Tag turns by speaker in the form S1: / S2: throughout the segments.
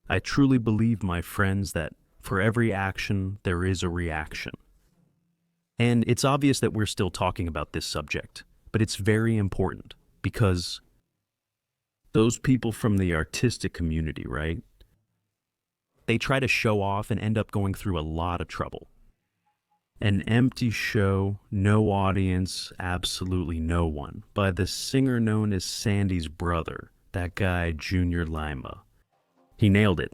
S1: I truly believe, my friends, that for every action, there is a reaction. And it's obvious that we're still talking about this subject, but it's very important because those people from the artistic community, right? They try to show off and end up going through a lot of trouble. An empty show, no audience, absolutely no one, by the singer known as Sandy's brother, that guy Junior Lima. He nailed it.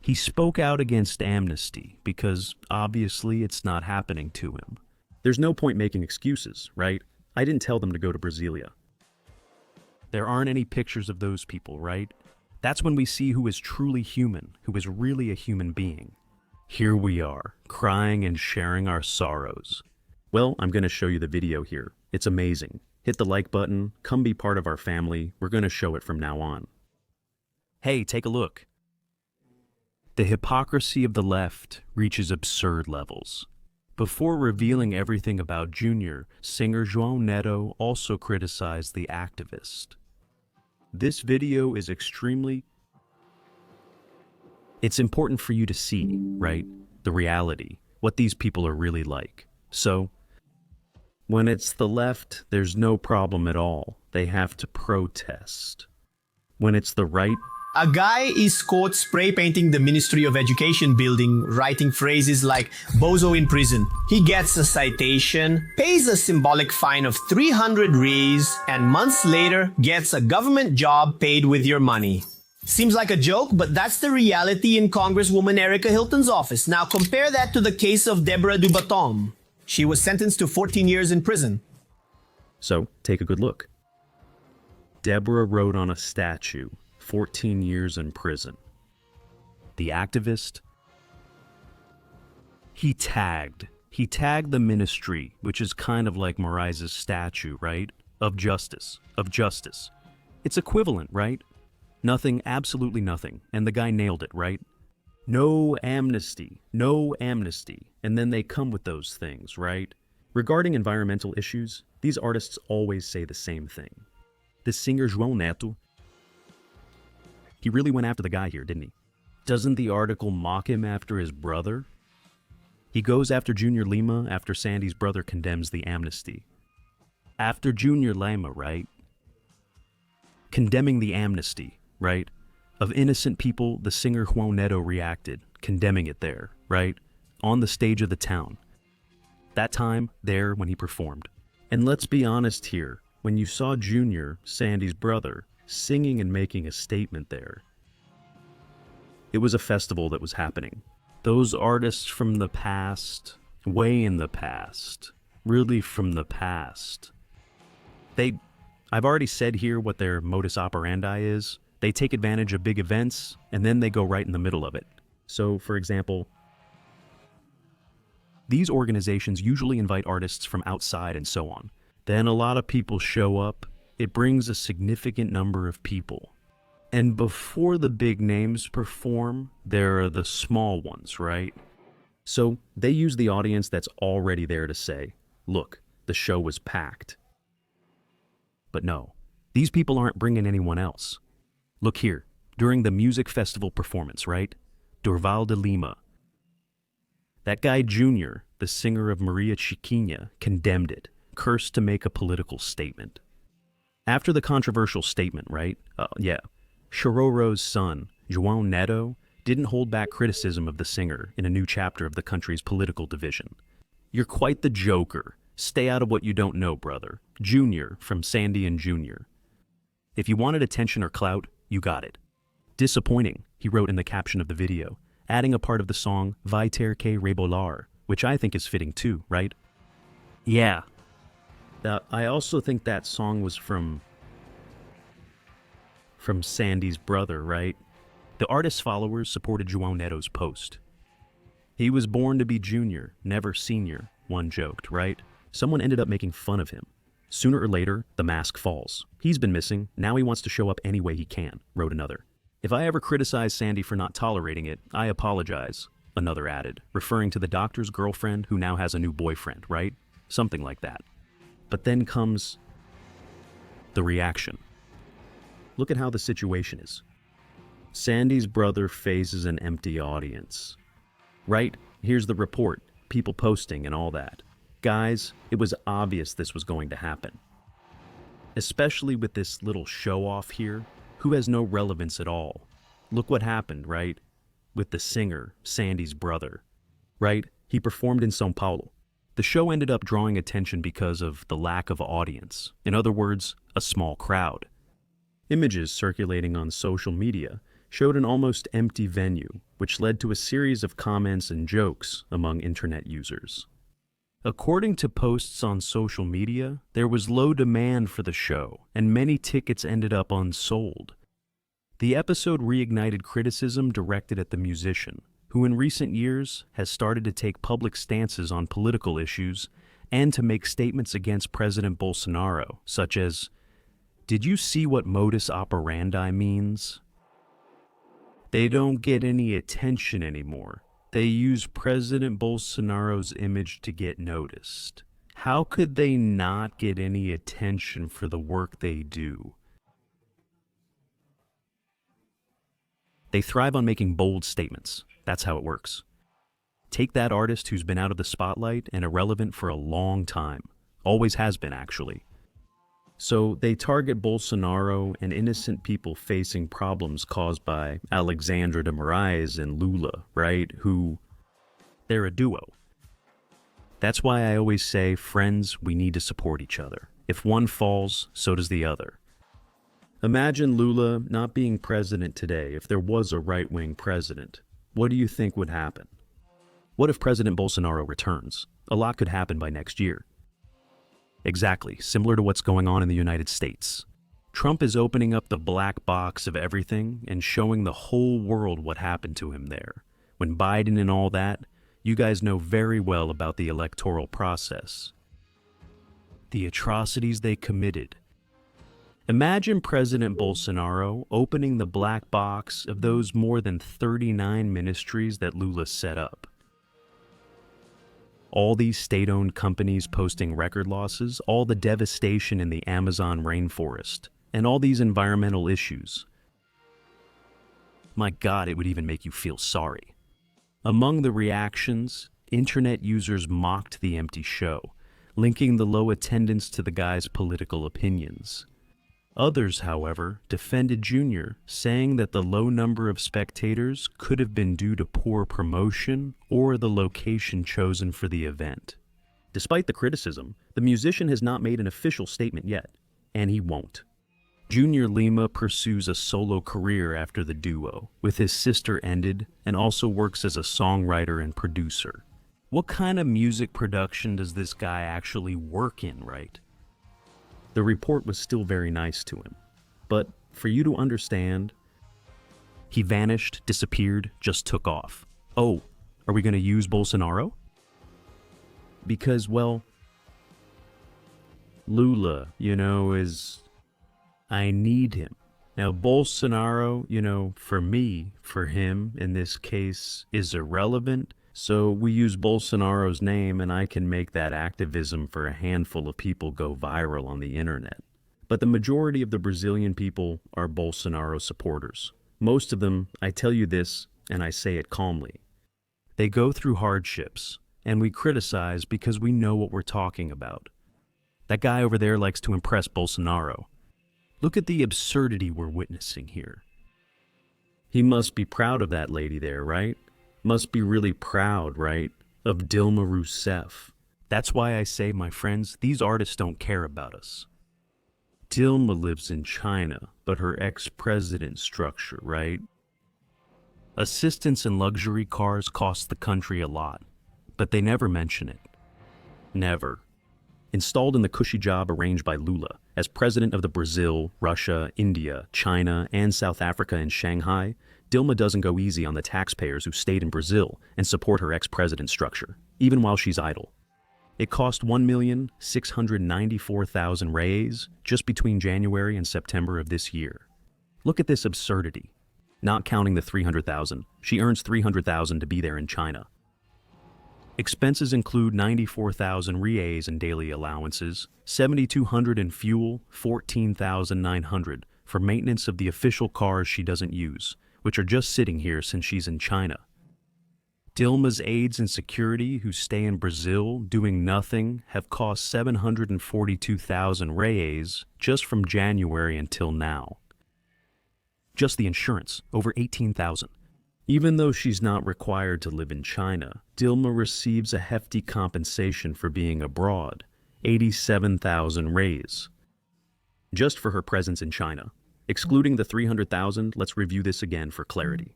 S1: He spoke out against Amnesty because obviously it's not happening to him. There's no point making excuses, right? I didn't tell them to go to Brasilia. There aren't any pictures of those people, right? That's when we see who is truly human, who is really a human being. Here we are, crying and sharing our sorrows. Well, I'm going to show you the video here. It's amazing. Hit the like button, come be part of our family. We're going to show it from now on. Hey, take a look. The hypocrisy of the left reaches absurd levels. Before revealing everything about Junior, singer João Neto also criticized the activist. This video is It's important for you to see, right? The reality, what these people are really like. So, when it's the left, there's no problem at all. They have to protest. When it's the right,
S2: A guy is caught spray painting the Ministry of Education building, writing phrases like "bozo in prison." He gets a citation, pays a symbolic fine of 300 reais, and months later gets a government job paid with your money. Seems like a joke, but that's the reality in Congresswoman Erica Hilton's office. Now compare that to the case of Deborah Dubatom. She was sentenced to 14 years in prison.
S1: so take a good look. Deborah wrote on a statue, 14 years in prison. The activist, he tagged the ministry, which is kind of like Mariza's statue, right? Of justice. It's equivalent, right? Nothing, absolutely nothing. And the guy nailed it, right? No amnesty. And then they come with those things, right? Regarding environmental issues, these artists always say the same thing. The singer João Neto, he really went after the guy here, didn't he? Doesn't the article mock him after his brother? He goes after Junior Lima after Sandy's brother condemns the amnesty. After Junior Lima, right? Condemning the amnesty, right? Of innocent people, the singer João Neto reacted, condemning it there, right? On the stage of the town. That time, there when he performed. And let's be honest here, when you saw Junior, Sandy's brother, singing and making a statement there, it was a festival that was happening. Those artists from the past, way in the past, really from the past, I've already said here what their modus operandi is. They take advantage of big events, and then they go right in the middle of it. So, for example, these organizations usually invite artists from outside and so on. Then a lot of people show up. It brings a significant number of people. And before the big names perform, there are the small ones, right? So they use the audience that's already there to say, look, the show was packed. But no, these people aren't bringing anyone else. Look here, during the music festival performance, right? Durval de Lima. That guy Junior, the singer of Maria Chiquinha, condemned it, cursed to make a political statement. After the controversial statement, right? Chororo's son, João Neto, didn't hold back criticism of the singer in a new chapter of the country's political division. You're quite the joker. Stay out of what you don't know, brother. Junior from Sandy and Junior. If you wanted attention or clout, you got it. Disappointing, he wrote in the caption of the video, adding a part of the song Vai ter que rebolar, which I think is fitting too, right? Yeah. I also think that song was from Sandy's brother, right? The artist's followers supported João Neto's post. He was born to be junior, never senior, one joked, right? Someone ended up making fun of him. Sooner or later, the mask falls. He's been missing, now he wants to show up any way he can, wrote another. If I ever criticize Sandy for not tolerating it, I apologize, another added, referring to the doctor's girlfriend who now has a new boyfriend, right? Something like that. But then comes the reaction. Look at how the situation is. Sandy's brother faces an empty audience. Right? Here's the report, people posting and all that. Guys, it was obvious this was going to happen. Especially with this little show-off here, who has no relevance at all. Look what happened, right? With the singer, Sandy's brother. Right? He performed in São Paulo. The show ended up drawing attention because of the lack of audience. In other words, a small crowd. Images circulating on social media showed an almost empty venue, which led to a series of comments and jokes among internet users. According to posts on social media, there was low demand for the show, and many tickets ended up unsold. The episode reignited criticism directed at the musician, who in recent years has started to take public stances on political issues and to make statements against President Bolsonaro, such as, "Did you see what modus operandi means? They don't get any attention anymore. They use President Bolsonaro's image to get noticed. How could they not get any attention for the work they do?" They thrive on making bold statements. That's how it works. Take that artist who's been out of the spotlight and irrelevant for a long time. Always has been, actually. So they target Bolsonaro and innocent people facing problems caused by Alexandra de Moraes and Lula, right? They're a duo. That's why I always say, friends, we need to support each other. If one falls, so does the other. Imagine Lula not being president today if there was a right-wing president. What do you think would happen? What if President Bolsonaro returns? A lot could happen by next year. Exactly, similar to what's going on in the United States. Trump is opening up the black box of everything and showing the whole world what happened to him there. When Biden and all that, you guys know very well about the electoral process. The atrocities they committed. Imagine President Bolsonaro opening the black box of those more than 39 ministries that Lula set up. All these state-owned companies posting record losses, all the devastation in the Amazon rainforest, and all these environmental issues. My God, it would even make you feel sorry. Among the reactions, internet users mocked the empty show, linking the low attendance to the guy's political opinions. Others, however, defended Junior, saying that the low number of spectators could have been due to poor promotion or the location chosen for the event. Despite the criticism, the musician has not made an official statement yet, and he won't. Junior Lima pursues a solo career after the duo, with his sister ended, and also works as a songwriter and producer. What kind of music production does this guy actually work in, right? The report was still very nice to him. But for you to understand, he vanished, disappeared, just took off. Oh, are we going to use Bolsonaro? Because, well, Lula, I need him. Now, Bolsonaro, for me, for him, in this case, is irrelevant. So we use Bolsonaro's name and I can make that activism for a handful of people go viral on the internet. But the majority of the Brazilian people are Bolsonaro supporters. Most of them, I tell you this, and I say it calmly. They go through hardships, and we criticize because we know what we're talking about. That guy over there likes to impress Bolsonaro. Look at the absurdity we're witnessing here. He must be proud of that lady there, right? Must be really proud, right? Of Dilma Rousseff. That's why I say, my friends, these artists don't care about us. Dilma lives in China, but her ex-president structure, right? Assistance and luxury cars cost the country a lot, but they never mention it. Never. Installed in the cushy job arranged by Lula as president of the Brazil, Russia, India, China, and South Africa and Shanghai, Dilma doesn't go easy on the taxpayers who stayed in Brazil and support her ex-president structure, even while she's idle. It cost 1,694,000 reais just between January and September of this year. Look at this absurdity. Not counting the 300,000, she earns 300,000 to be there in China. Expenses include 94,000 reais in daily allowances, 7,200 in fuel, 14,900 for maintenance of the official cars she doesn't use, which are just sitting here since she's in China. Dilma's aides and security who stay in Brazil doing nothing have cost 742,000 reais just from January until now. Just the insurance, over 18,000. Even though she's not required to live in China, Dilma receives a hefty compensation for being abroad, 87,000 reais. Just for her presence in China. Excluding the 300,000, let's review this again for clarity.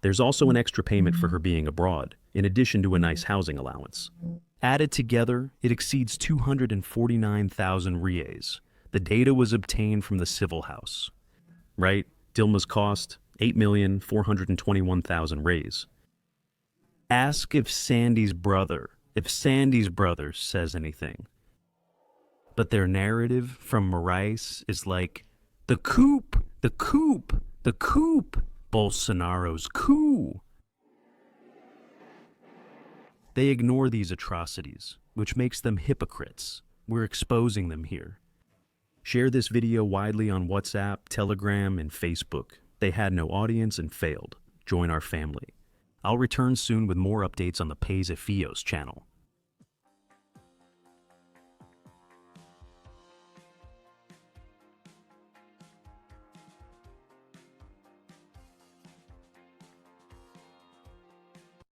S1: There's also an extra payment for her being abroad, in addition to a nice housing allowance. Added together, it exceeds 249,000 reais. The data was obtained from the civil house. Right? Dilma's cost, 8,421,000 reais. Ask if Sandy's brother says anything. But their narrative from Moraes is like, the coup, Bolsonaro's coup. They ignore these atrocities, which makes them hypocrites. We're exposing them here. Share this video widely on WhatsApp, Telegram, and Facebook. They had no audience and failed. Join our family. I'll return soon with more updates on the Pays e Fios channel.